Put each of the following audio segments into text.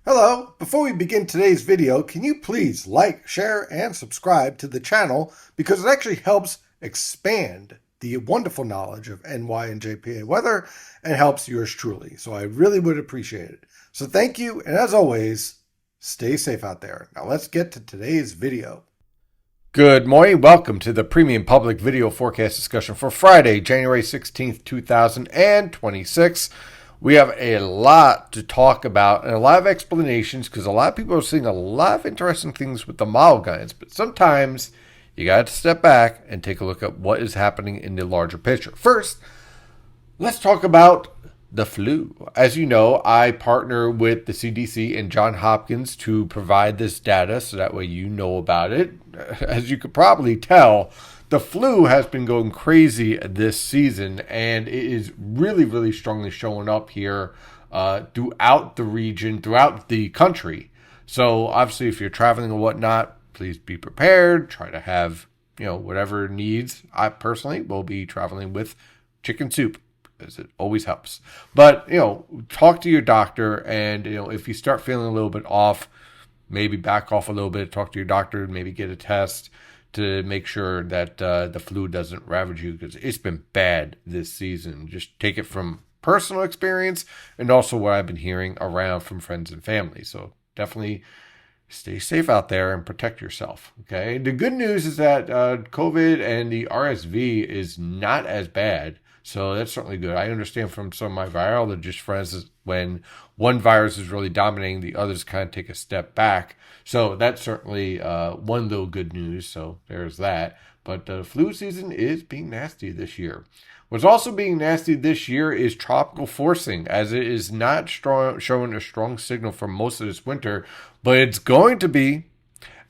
Hello, before we begin today's video, can you please like, share, and subscribe to the channel because it actually helps expand the wonderful knowledge of NY and JPA weather and helps yours truly. So I really would appreciate it. So thank you, and as always, stay safe out there. Now let's get to today's video. Good morning. Welcome to the Premium Public Video Forecast discussion for Friday, January 16th, 2026. We have a lot to talk about and a lot of explanations because a lot of people are seeing a lot of interesting things with the model guidance, but sometimes you got to step back and take a look at what is happening in the larger picture. First, let's talk about the flu. As you know, I partner with the CDC and Johns Hopkins to provide this data so that way you know about it. As you could probably tell, the flu has been going crazy this season, and it is really strongly showing up here throughout the region, throughout the country. So obviously, if you're traveling and whatnot, please be prepared. Try to have, whatever needs. I personally will be traveling with chicken soup, as it always helps. But, talk to your doctor, and, if you start feeling a little bit off, maybe back off a little bit, talk to your doctor, maybe get a test to make sure that the flu doesn't ravage you, because it's been bad this season. Just take it from personal experience and also what I've been hearing around from friends and family. So definitely stay safe out there and protect yourself. Okay. The good news is that COVID and the RSV is not as bad. So that's certainly good. I understand from some of my virologist friends that when one virus is really dominating, the others kind of take a step back. So that's certainly one little good news. So there's that. But the flu season is being nasty this year. What's also being nasty this year is tropical forcing, as it is not showing a strong signal for most of this winter, but it's going to be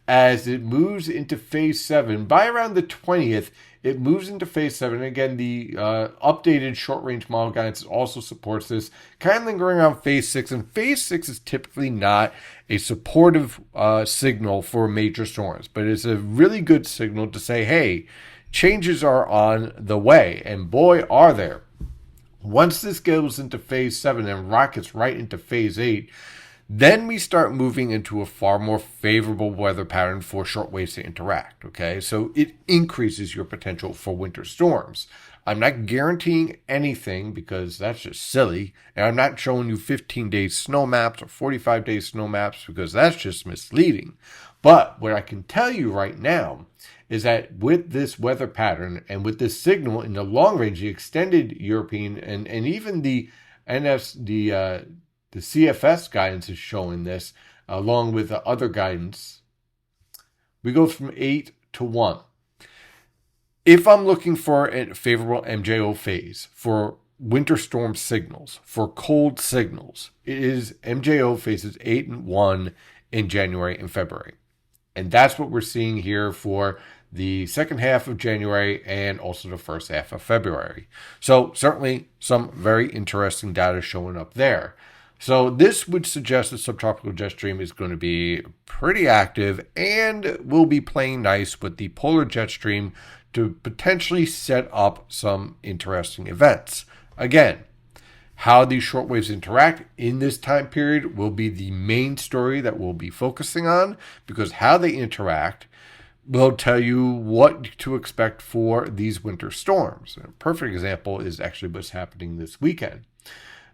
as it moves into phase 7 by around the 20th. It moves into phase 7. Again, the updated short-range model guidance also supports this, kind of lingering around phase 6. And phase 6 is typically not a supportive signal for major storms, but it's a really good signal to say, hey, changes are on the way. And boy, are there. Once this goes into phase 7 and rockets right into phase 8, then we start moving into a far more favorable weather pattern for short waves to interact, okay? So it increases your potential for winter storms. I'm not guaranteeing anything because that's just silly. And I'm not showing you 15-day snow maps or 45-day snow maps because that's just misleading. But what I can tell you right now is that with this weather pattern and with this signal in the long range, the extended European and even the the CFS guidance is showing this, along with the other guidance. We go from 8 to 1. If I'm looking for a favorable MJO phase for winter storm signals, for cold signals, it is MJO phases 8 and 1 in January and February. And that's what we're seeing here for the second half of January and also the first half of February. So certainly some very interesting data showing up there. So this would suggest that subtropical jet stream is going to be pretty active and will be playing nice with the polar jet stream to potentially set up some interesting events. Again, how these short waves interact in this time period will be the main story that we'll be focusing on, because how they interact will tell you what to expect for these winter storms. A perfect example is actually what's happening this weekend.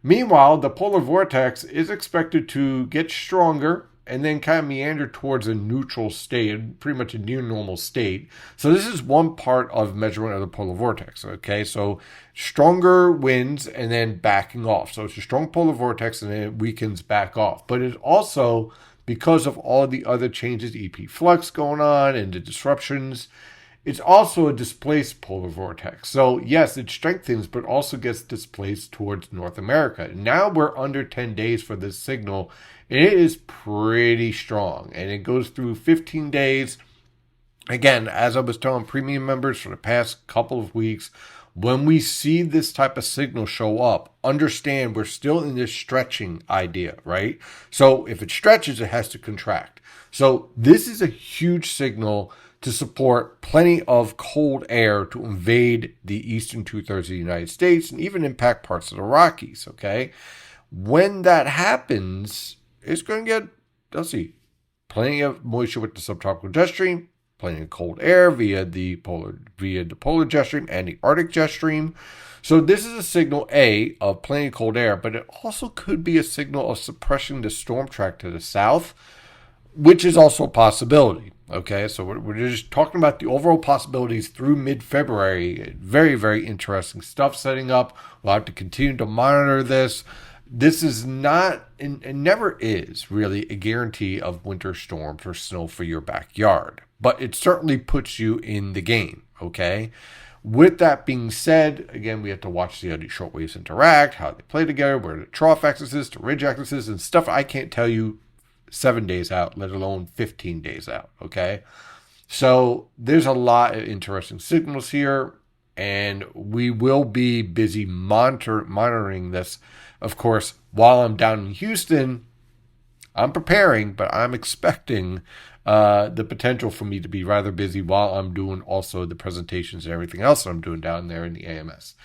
Meanwhile, the polar vortex is expected to get stronger and then kind of meander towards a neutral state, pretty much a near normal state. So this is one part of measurement of the polar vortex, okay? So stronger winds and then backing off. So it's a strong polar vortex and then it weakens back off. But it also, because of all the other changes, EP flux going on and the disruptions, it's also a displaced polar vortex. So yes, it strengthens, but also gets displaced towards North America. Now we're under 10 days for this signal, and it is pretty strong. And it goes through 15 days. Again, as I was telling premium members for the past couple of weeks, when we see this type of signal show up, understand we're still in this stretching idea, right? So if it stretches, it has to contract. So this is a huge signal to support plenty of cold air to invade the eastern two-thirds of the United States and even impact parts of the Rockies, okay? When that happens, it's going to get, let's see, plenty of moisture with the subtropical jet stream, plenty of cold air via the polar jet stream and the Arctic jet stream. So this is a signal A of plenty of cold air, but it also could be a signal of suppressing the storm track to the south, which is also a possibility. Okay, so we're just talking about the overall possibilities through mid-February. Very, very interesting stuff setting up. We'll have to continue to monitor this. This is not, and never is, really a guarantee of winter storms or snow for your backyard. But it certainly puts you in the game, okay? With that being said, again, we have to watch how these shortwaves interact, how they play together, where the trough axis is, the ridge axis is, and stuff I can't tell you 7 days out, let alone 15 days out, okay? So there's a lot of interesting signals here, and we will be busy monitoring this. Of course, while I'm down in Houston, I'm preparing, but I'm expecting the potential for me to be rather busy while I'm doing also the presentations and everything else that I'm doing down there in the AMS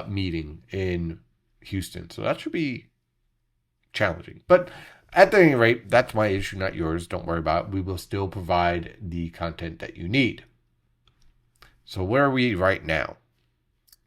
meeting in Houston. So that should be challenging. But at any rate, that's my issue, not yours. Don't worry about it. We will still provide the content that you need. So where are we right now?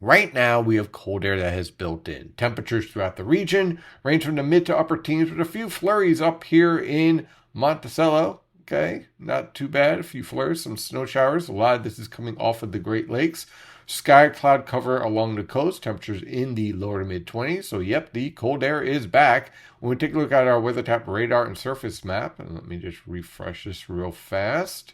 Right now, we have cold air that has built in. Temperatures throughout the region range from the mid to upper teens with a few flurries up here in Monticello. Okay, not too bad. A few flurries, some snow showers. A lot of this is coming off of the Great Lakes. Sky cloud cover along the coast. Temperatures in the lower to mid 20s. So, yep, the cold air is back. When we take a look at our WeatherTap radar and surface map, and let me just refresh this real fast.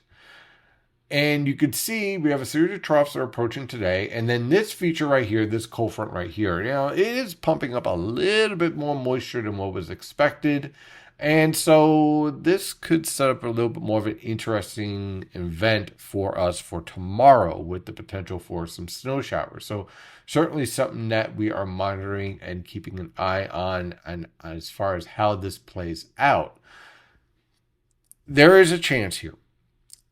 And you can see we have a series of troughs that are approaching today. And then this feature right here, this cold front right here, it is pumping up a little bit more moisture than what was expected. And so this could set up a little bit more of an interesting event for us for tomorrow with the potential for some snow showers. So certainly something that we are monitoring and keeping an eye on, and as far as how this plays out. There is a chance here,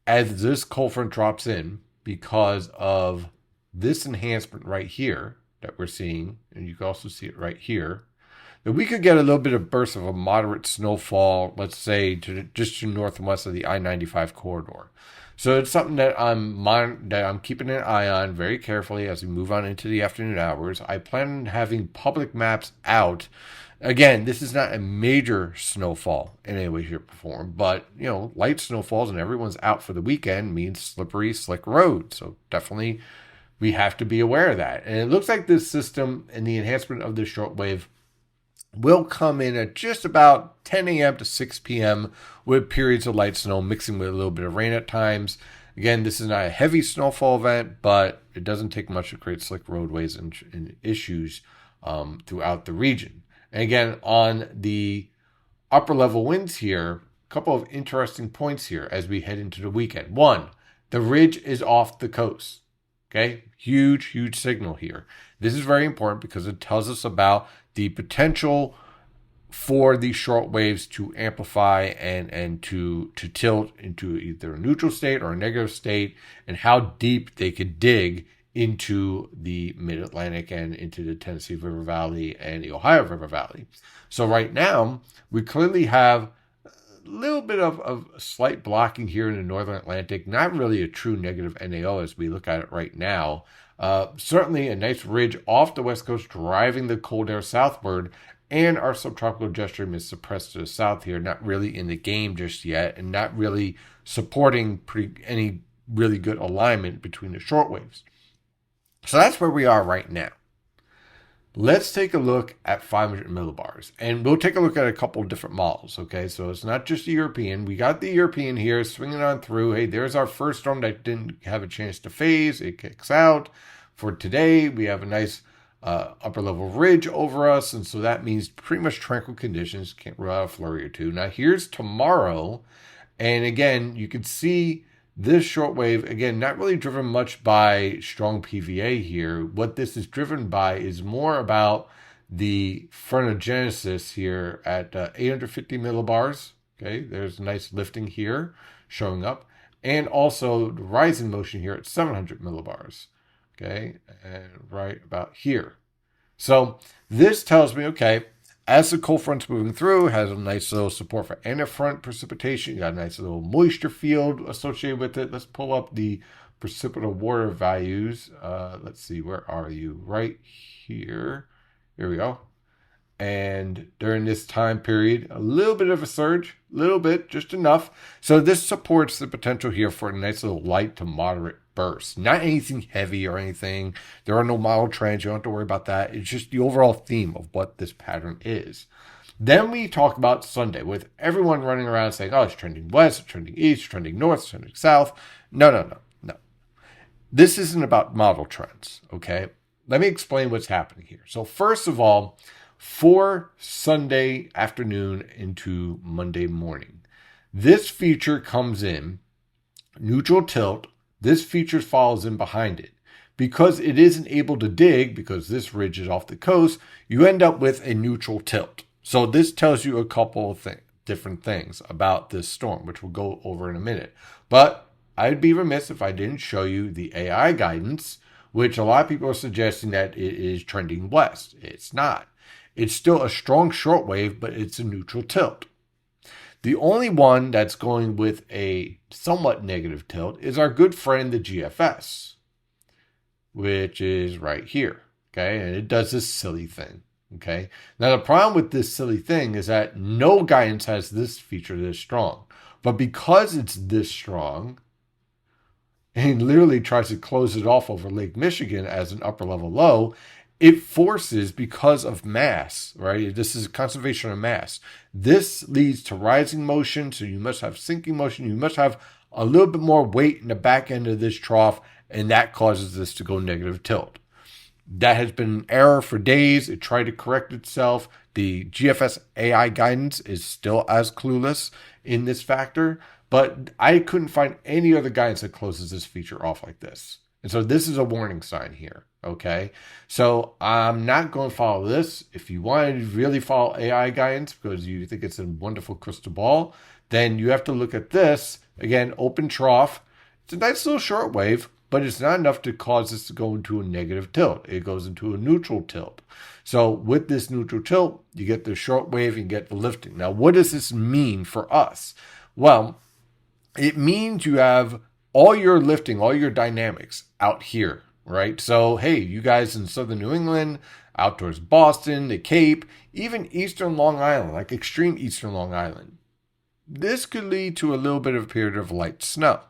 as this cold front drops in, because of this enhancement right here that we're seeing, and you can also see it right here, that we could get a little bit of burst of a moderate snowfall, let's say just to north and west of the I-95 corridor. So it's something that I'm keeping an eye on very carefully as we move on into the afternoon hours. I plan on having public maps out. Again, this is not a major snowfall in any way, shape, or form, but, light snowfalls and everyone's out for the weekend means slippery, slick roads. So definitely we have to be aware of that. And it looks like this system and the enhancement of this shortwave will come in at just about 10 a.m. to 6 p.m. with periods of light snow mixing with a little bit of rain at times. Again, this is not a heavy snowfall event, but it doesn't take much to create slick roadways and issues throughout the region. And again, on the upper level winds here, a couple of interesting points here as we head into the weekend. One, the ridge is off the coast. Okay, huge signal here. This is very important because it tells us about the potential for these short waves to amplify and to tilt into either a neutral state or a negative state, and how deep they could dig into the mid-Atlantic and into the Tennessee River Valley and the Ohio River Valley. So right now, we clearly have a little bit of slight blocking here in the Northern Atlantic, not really a true negative NAO as we look at it right now. Certainly a nice ridge off the west coast driving the cold air southward, and our subtropical jet stream is suppressed to the south here, not really in the game just yet, and not really supporting any really good alignment between the short waves. So that's where we are right now. Let's take a look at 500 millibars, and we'll take a look at a couple of different models, okay? So it's not just the European. We got the European here swinging on through. Hey, there's our first storm that didn't have a chance to phase. It kicks out. For today, we have a nice upper level ridge over us, and so that means pretty much tranquil conditions. Can't rule out a flurry or two. Now here's tomorrow, and again, you can see this shortwave, again, not really driven much by strong PVA here. What this is driven by is more about the frontogenesis here at 850 millibars. Okay, there's a nice lifting here showing up, and also the rising motion here at 700 millibars. Okay, and right about here. So this tells me, okay, as the cold front's moving through, it has a nice little support for end-of-front precipitation. You got a nice little moisture field associated with it. Let's pull up the precipitable water values. Let's see, where are you? Right here. Here we go. And during this time period, a little bit of a surge, a little bit, just enough. So this supports the potential here for a nice little light to moderate burst. Not anything heavy or anything. There are no model trends. You don't have to worry about that. It's just the overall theme of what this pattern is. Then we talk about Sunday with everyone running around saying, oh, it's trending west, it's trending east, it's trending north, it's trending south. No. This isn't about model trends, okay? Let me explain what's happening here. So first of all, for Sunday afternoon into Monday morning, this feature comes in, neutral tilt. This feature falls in behind it. Because it isn't able to dig, because this ridge is off the coast, you end up with a neutral tilt. So this tells you a couple of different things about this storm, which we'll go over in a minute. But I'd be remiss if I didn't show you the AI guidance, which a lot of people are suggesting that it is trending west. It's not. It's still a strong shortwave, but it's a neutral tilt. The only one that's going with a somewhat negative tilt is our good friend, the GFS, which is right here, okay? And it does this silly thing, okay? Now, the problem with this silly thing is that no guidance has this feature this strong. But because it's this strong, and literally tries to close it off over Lake Michigan as an upper level low, it forces, because of mass, right? This is a conservation of mass. This leads to rising motion, so you must have sinking motion. You must have a little bit more weight in the back end of this trough, and that causes this to go negative tilt. That has been an error for days. It tried to correct itself. The GFS AI guidance is still as clueless in this factor, but I couldn't find any other guidance that closes this feature off like this. And so this is a warning sign here, okay? So I'm not going to follow this. If you want to really follow AI guidance because you think it's a wonderful crystal ball, then you have to look at this. Again, open trough. It's a nice little short wave, but it's not enough to cause this to go into a negative tilt. It goes into a neutral tilt. So with this neutral tilt, you get the short wave and get the lifting. Now, what does this mean for us? Well, it means you have all your lifting, all your dynamics out here, right? So, hey, you guys in southern New England, out towards Boston, the Cape, even eastern Long Island, like extreme eastern Long Island. This could lead to a little bit of a period of light snow,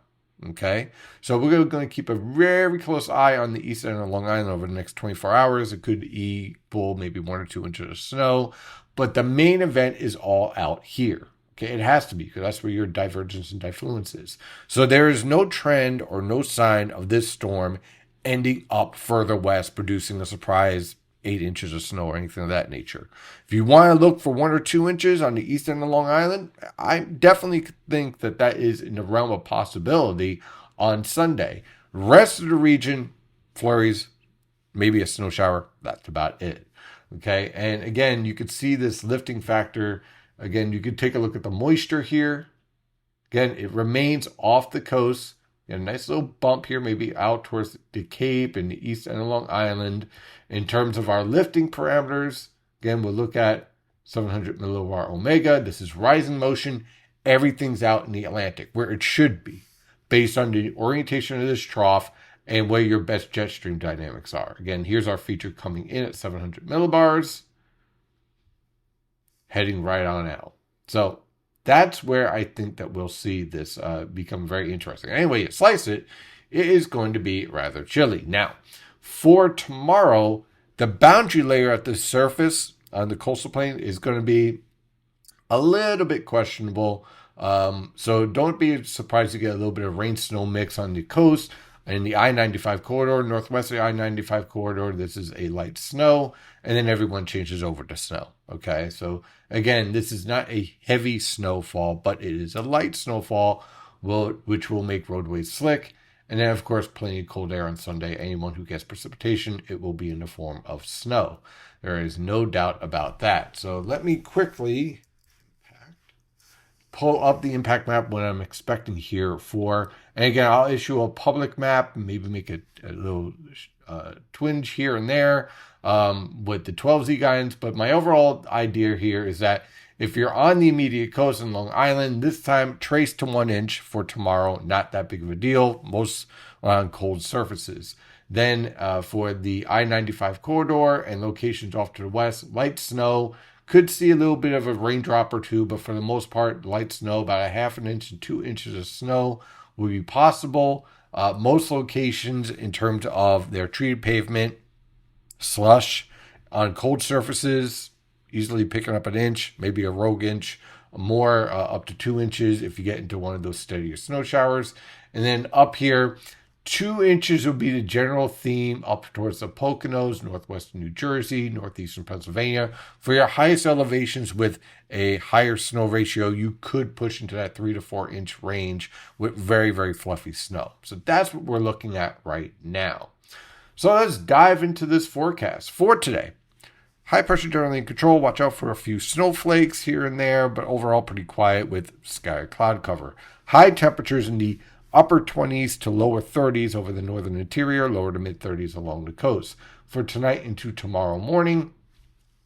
okay? So we're going to keep a very close eye on the east end of Long Island over the next 24 hours. It could equal maybe 1 or 2 inches of snow, but the main event is all out here. Okay, it has to be because that's where your divergence and diffluence is. So there is no trend or no sign of this storm ending up further west, producing a surprise 8 inches of snow or anything of that nature. If you want to look for 1 or 2 inches on the east end of Long Island, I definitely think that that is in the realm of possibility on Sunday. Rest of the region, flurries, maybe a snow shower. That's about it. Okay, and again, you could see this lifting factor. Again, you could take a look at the moisture here. Again, it remains off the coast. You got a nice little bump here, maybe out towards the Cape and the east end of Long Island. In terms of our lifting parameters, again, we'll look at 700 millibar omega. This is rising motion. Everything's out in the Atlantic, where it should be, based on the orientation of this trough and where your best jet stream dynamics are. Again, here's our feature coming in at 700 millibars. Heading right on out. So that's where I think that we'll see this become very interesting. Anyway, you slice it, it is going to be rather chilly. Now, for tomorrow, the boundary layer at the surface on the coastal plain is going to be a little bit questionable. So don't be surprised to get a little bit of rain-snow mix on the coast. In the I-95 corridor, northwest of the I-95 corridor, this is a light snow, and then everyone changes over to snow, okay? So, again, this is not a heavy snowfall, but it is a light snowfall, which will make roadways slick. And then, of course, plenty of cold air on Sunday. Anyone who gets precipitation, it will be in the form of snow. There is no doubt about that. So let me quickly pull up the impact map, what I'm expecting here for, and again, I'll issue a public map, maybe make a little twinge here and there, with the 12Z guidance. But my overall idea here is that if you're on the immediate coast in Long Island, this time trace to 1 inch for tomorrow. Not that big of a deal. Most on cold surfaces. Then for the I-95 corridor and locations off to the west, light snow. Could see a little bit of a raindrop or two, but for the most part, light snow, about a 1/2 inch to 2 inches of snow will be possible. Most locations, in terms of their treated pavement, slush on cold surfaces, easily picking up 1 inch, maybe a rogue inch more, up to 2 inches if you get into one of those steadier snow showers. And then up here, 2 inches will be the general theme up towards the Poconos, northwestern New Jersey, northeastern Pennsylvania. For your highest elevations with a higher snow ratio, you could push into that 3 to 4 inch range with very, very fluffy snow. So that's what we're looking at right now. So let's dive into this forecast for today. High pressure generally in control. Watch out for a few snowflakes here and there, but overall pretty quiet with sky cloud cover. High temperatures in the upper 20s to lower 30s over the northern interior, lower to mid 30s along the coast. For tonight into tomorrow morning,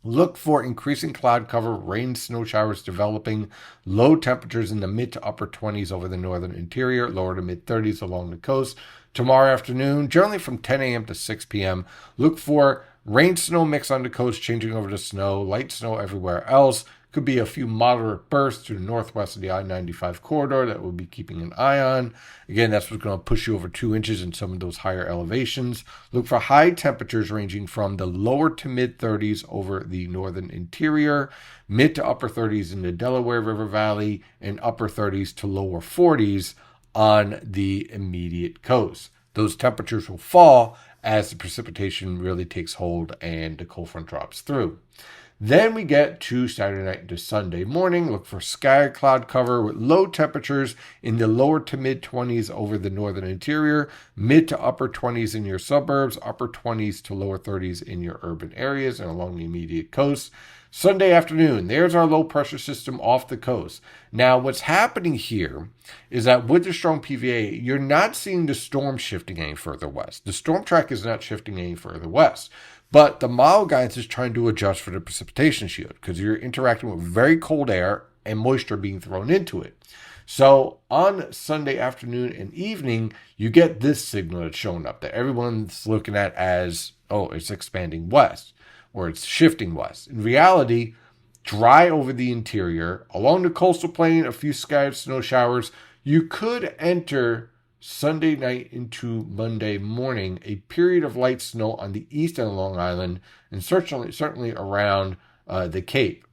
look for increasing cloud cover, rain, snow showers developing, low temperatures in the mid to upper 20s over the northern interior, lower to mid 30s along the coast. Tomorrow afternoon, generally from 10 a.m. to 6 p.m., look for rain, snow mix on the coast, changing over to snow, light snow everywhere else. Could be a few moderate bursts to the northwest of the I-95 corridor that we'll be keeping an eye on. Again, that's what's going to push you over 2 inches in some of those higher elevations. Look for high temperatures ranging from the lower to mid 30s over the northern interior, mid to upper 30s in the Delaware River Valley, and upper 30s to lower 40s on the immediate coast. Those temperatures will fall as the precipitation really takes hold and the cold front drops through. Then we get to Saturday night into Sunday morning. Look for sky cloud cover with low temperatures in the lower to mid 20s over the northern interior, mid to upper 20s in your suburbs, upper 20s to lower 30s in your urban areas and along the immediate coast. Sunday afternoon, there's our low pressure system off the coast. Now, what's happening here is that with the strong PVA, you're not seeing the storm shifting any further west. The storm track is not shifting any further west. But the model guidance is trying to adjust for the precipitation shield because you're interacting with very cold air and moisture being thrown into it. So on Sunday afternoon and evening, you get this signal that's showing up that everyone's looking at as, oh, it's expanding west or it's shifting west. In reality, dry over the interior, along the coastal plain, a few scattered snow showers. You could enter Sunday night into Monday morning, a period of light snow on the east end of Long Island and certainly around the Cape.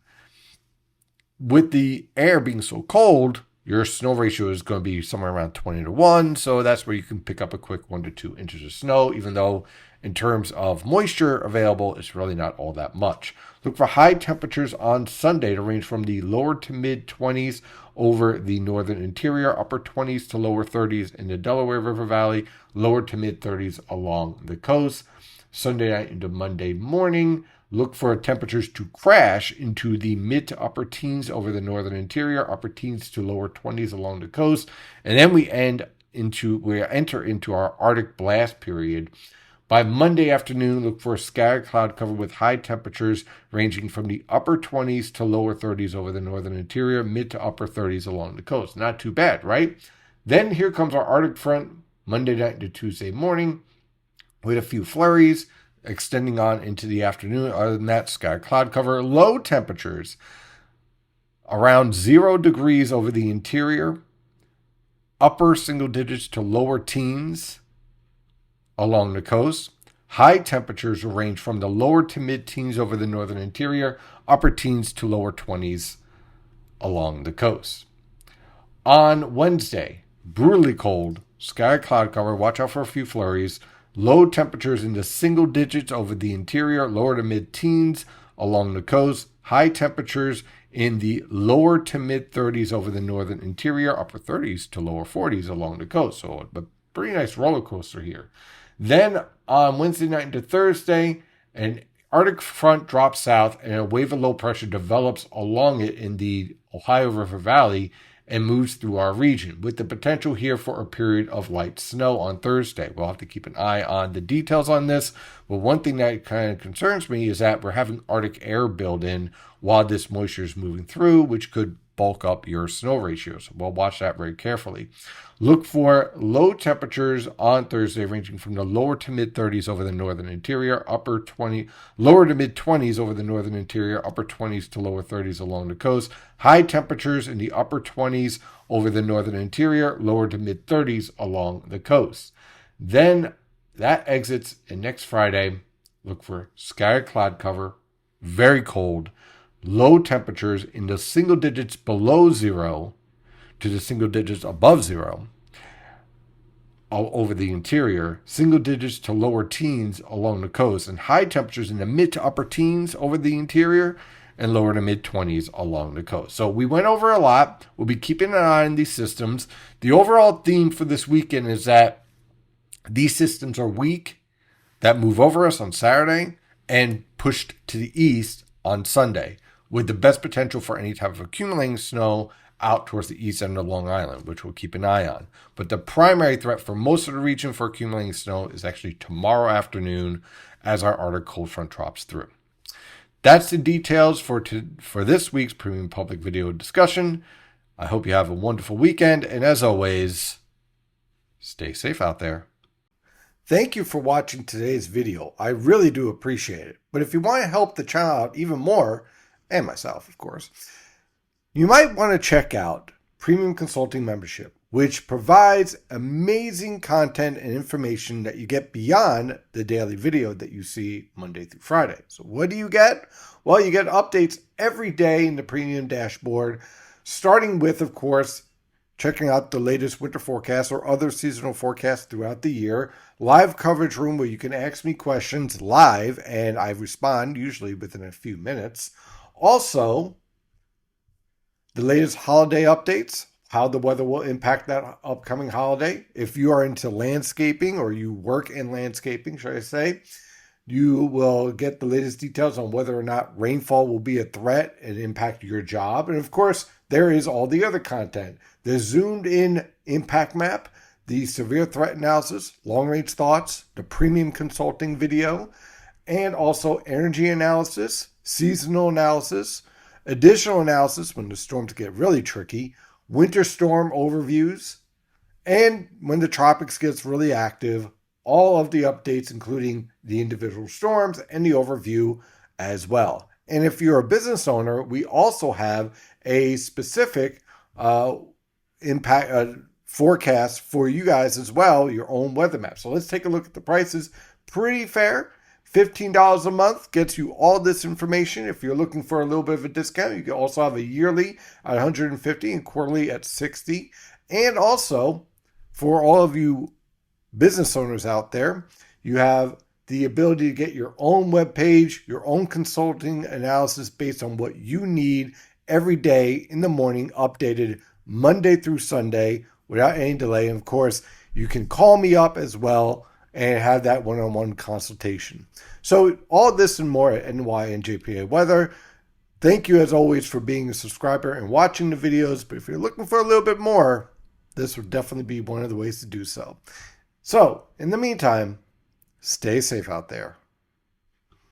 With the air being so cold, your snow ratio is going to be somewhere around 20 to 1. So that's where you can pick up a quick 1 to 2 inches of snow, even though in terms of moisture available, it's really not all that much. Look for high temperatures on Sunday to range from the lower to mid 20s over the northern interior, upper 20s to lower 30s in the Delaware River Valley, lower to mid 30s along the coast. Sunday night into Monday morning, look for temperatures to crash into the mid to upper teens over the northern interior, upper teens to lower 20s along the coast. And then we enter into our Arctic blast period. By Monday afternoon, look for a scattered cloud cover with high temperatures ranging from the upper 20s to lower 30s over the northern interior, mid to upper 30s along the coast. Not too bad, right? Then here comes our Arctic front Monday night into Tuesday morning with a few flurries extending on into the afternoon. Other than that, scattered cloud cover, low temperatures around 0 degrees over the interior, upper single digits to lower teens along the coast. High temperatures will range from the lower to mid-teens over the northern interior, upper teens to lower 20s along the coast. On Wednesday, brutally cold, sky cloud cover, watch out for a few flurries, low temperatures in the single digits over the interior, lower to mid-teens along the coast, high temperatures in the lower to mid-30s over the northern interior, upper 30s to lower 40s along the coast. So a pretty nice roller coaster here. Then on Wednesday night into Thursday, an Arctic front drops south and a wave of low pressure develops along it in the Ohio River Valley. and moves through our region, with the potential here for a period of light snow on Thursday. We'll have to keep an eye on the details on this, but one thing that kind of concerns me is that we're having Arctic air build in while this moisture is moving through, which could bulk up your snow ratios. We'll watch that very carefully. Look for low temperatures on Thursday ranging from the lower to mid 30s over the northern interior, lower to mid 20s over the northern interior, upper 20s to lower 30s along the coast. High temperatures in the upper 20s over the northern interior, lower to mid 30s along the coast. Then that exits, and next Friday, look for scattered cloud cover, very cold, low temperatures in the single digits below zero to the single digits above zero over the interior, single digits to lower teens along the coast, and high temperatures in the mid to upper teens over the interior and lower to mid 20s along the coast. So we went over a lot. We'll be keeping an eye on these systems. The overall theme for this weekend is that these systems are weak, that move over us on Saturday and pushed to the east on Sunday, with the best potential for any type of accumulating snow out towards the east end of Long Island, which we'll keep an eye on. But the primary threat for most of the region for accumulating snow is actually tomorrow afternoon as our Arctic cold front drops through. That's the details for this week's Premium Public Video discussion. I hope you have a wonderful weekend, and as always, stay safe out there. Thank you for watching today's video. I really do appreciate it. But if you want to help the channel out even more, and myself, of course, you might want to check out Premium Consulting Membership, which provides amazing content and information that you get beyond the daily video that you see Monday through Friday. So what do you get? Well, you get updates every day in the Premium dashboard, starting with, of course, checking out the latest winter forecast or other seasonal forecasts throughout the year, live coverage room where you can ask me questions live and I respond usually within a few minutes. Also, the latest holiday updates, how the weather will impact that upcoming holiday. If you are into landscaping or you work in landscaping, should I say, you will get the latest details on whether or not rainfall will be a threat and impact your job. And of course, there is all the other content. The zoomed in impact map, the severe threat analysis, long range thoughts, the premium consulting video, and also energy analysis, seasonal analysis, additional analysis when the storms get really tricky, winter storm overviews, and when the tropics gets really active, all of the updates, including the individual storms and the overview as well. And if you're a business owner, we also have a specific impact forecast for you guys as well, your own weather map. So let's take a look at the prices. Pretty fair. $15 a month gets you all this information. If you're looking for a little bit of a discount, you can also have a yearly at $150 and quarterly at $60. And also, for all of you business owners out there, you have the ability to get your own web page, your own consulting analysis based on what you need every day in the morning, updated Monday through Sunday without any delay. And of course, you can call me up as well and have that one-on-one consultation. So all this and more at NY and JPA Weather. Thank you as always for being a subscriber and watching the videos. But if you're looking for a little bit more, this would definitely be one of the ways to do so. So in the meantime, stay safe out there.